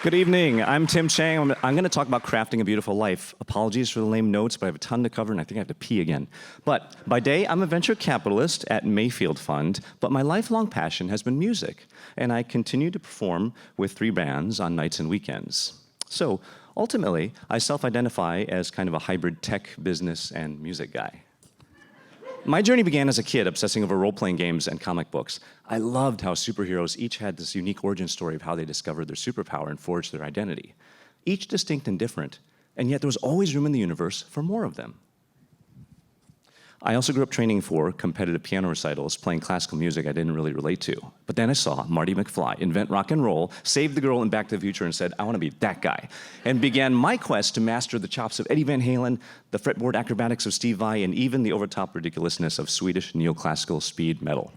Good evening. I'm Tim Chang. I'm going to talk about crafting a beautiful life. Apologies for the lame notes, but I have a ton to cover, and I think I have to pee again. But by day, I'm a venture capitalist at Mayfield Fund, but my lifelong passion has been music, and I continue to perform with 3 bands on nights and weekends. So ultimately, I self-identify as kind of a hybrid tech, business, and music guy. My journey began as a kid obsessing over role-playing games and comic books. I loved how superheroes each had this unique origin story of how they discovered their superpower and forged their identity. Each distinct and different, and yet there was always room in the universe for more of them. I also grew up training for competitive piano recitals, playing classical music I didn't really relate to. But then I saw Marty McFly invent rock and roll, save the girl in Back to the Future, and said, I want to be that guy. And began my quest to master the chops of Eddie Van Halen, the fretboard acrobatics of Steve Vai, and even the overtop ridiculousness of Swedish neoclassical speed metal.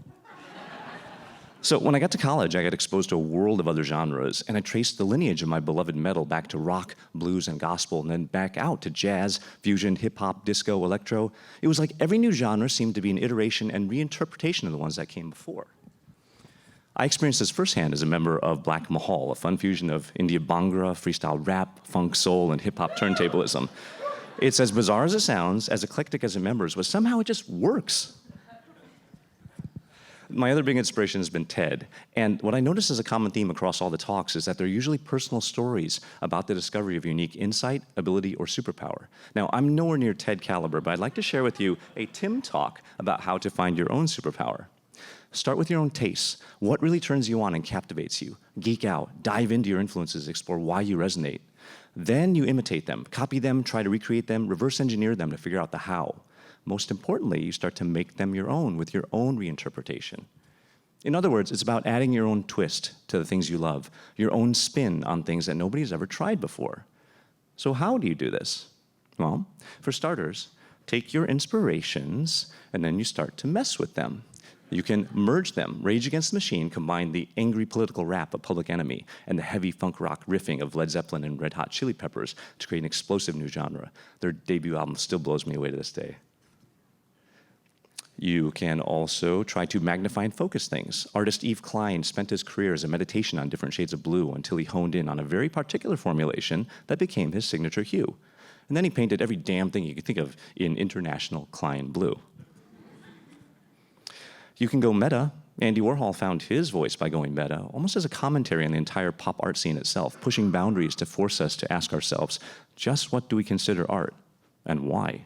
So when I got to college, I got exposed to a world of other genres, and I traced the lineage of my beloved metal back to rock, blues, and gospel, and then back out to jazz, fusion, hip-hop, disco, electro. It was like every new genre seemed to be an iteration and reinterpretation of the ones that came before. I experienced this firsthand as a member of Black Mahal, a fun fusion of India Bhangra, freestyle rap, funk soul, and hip-hop turntablism. It's as bizarre as it sounds, as eclectic as it members, but somehow it just works. My other big inspiration has been TED, and what I notice as a common theme across all the talks is that they're usually personal stories about the discovery of unique insight, ability, or superpower. Now, I'm nowhere near TED caliber, but I'd like to share with you a Tim talk about how to find your own superpower. Start with your own tastes. What really turns you on and captivates you? Geek out, dive into your influences, explore why you resonate. Then you imitate them, copy them, try to recreate them, reverse engineer them to figure out the how. Most importantly, you start to make them your own with your own reinterpretation. In other words, it's about adding your own twist to the things you love, your own spin on things that nobody's ever tried before. So how do you do this? Well, for starters, take your inspirations and then you start to mess with them. You can merge them. Rage Against the Machine combined the angry political rap of Public Enemy and the heavy funk rock riffing of Led Zeppelin and Red Hot Chili Peppers to create an explosive new genre. Their debut album still blows me away to this day. You can also try to magnify and focus things. Artist Yves Klein spent his career as a meditation on different shades of blue until he honed in on a very particular formulation that became his signature hue. And then he painted every damn thing you could think of in International Klein blue. You can go meta. Andy Warhol found his voice by going meta, almost as a commentary on the entire pop art scene itself, pushing boundaries to force us to ask ourselves, just what do we consider art, and why?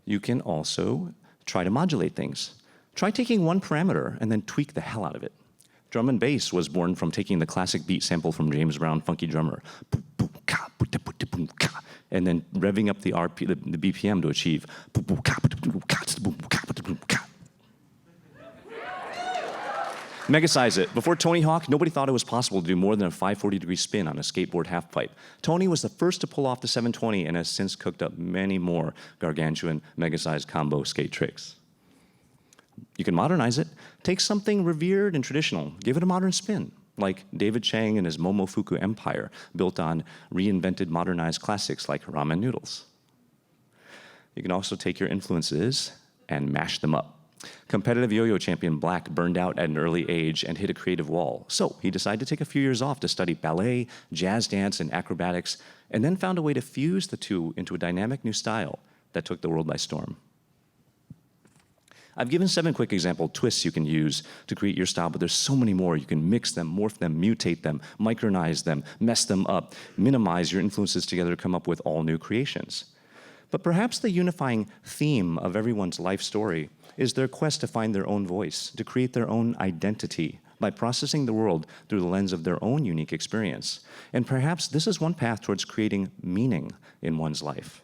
You can also try to modulate things. Try taking one parameter and then tweak the hell out of it. Drum and bass was born from taking the classic beat sample from James Brown, Funky Drummer, and then revving up the BPM to achieve. Megasize it. Before Tony Hawk, nobody thought it was possible to do more than a 540-degree spin on a skateboard half-pipe. Tony was the first to pull off the 720 and has since cooked up many more gargantuan mega-sized combo skate tricks. You can modernize it. Take something revered and traditional, give it a modern spin, like David Chang and his Momofuku empire, built on reinvented modernized classics like ramen noodles. You can also take your influences and mash them up. Competitive yo-yo champion Black burned out at an early age and hit a creative wall. So he decided to take a few years off to study ballet, jazz dance, and acrobatics, and then found a way to fuse the two into a dynamic new style that took the world by storm. I've given 7 quick example twists you can use to create your style, but there's so many more. You can mix them, morph them, mutate them, micronize them, mess them up, minimize your influences together to come up with all new creations. But perhaps the unifying theme of everyone's life story is their quest to find their own voice, to create their own identity by processing the world through the lens of their own unique experience. And perhaps this is one path towards creating meaning in one's life.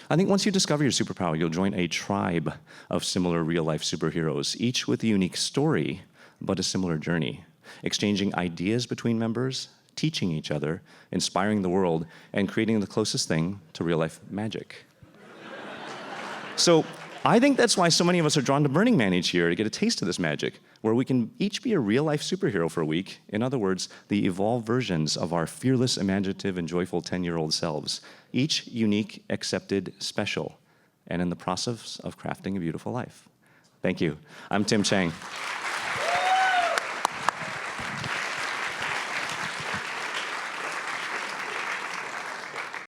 I think once you discover your superpower, you'll join a tribe of similar real-life superheroes, each with a unique story, but a similar journey, exchanging ideas between members, teaching each other, inspiring the world, and creating the closest thing to real-life magic. So I think that's why so many of us are drawn to Burning Man each year, to get a taste of this magic, where we can each be a real-life superhero for a week. In other words, the evolved versions of our fearless, imaginative, and joyful 10-year-old selves, each unique, accepted, special, and in the process of crafting a beautiful life. Thank you. I'm Tim Chang.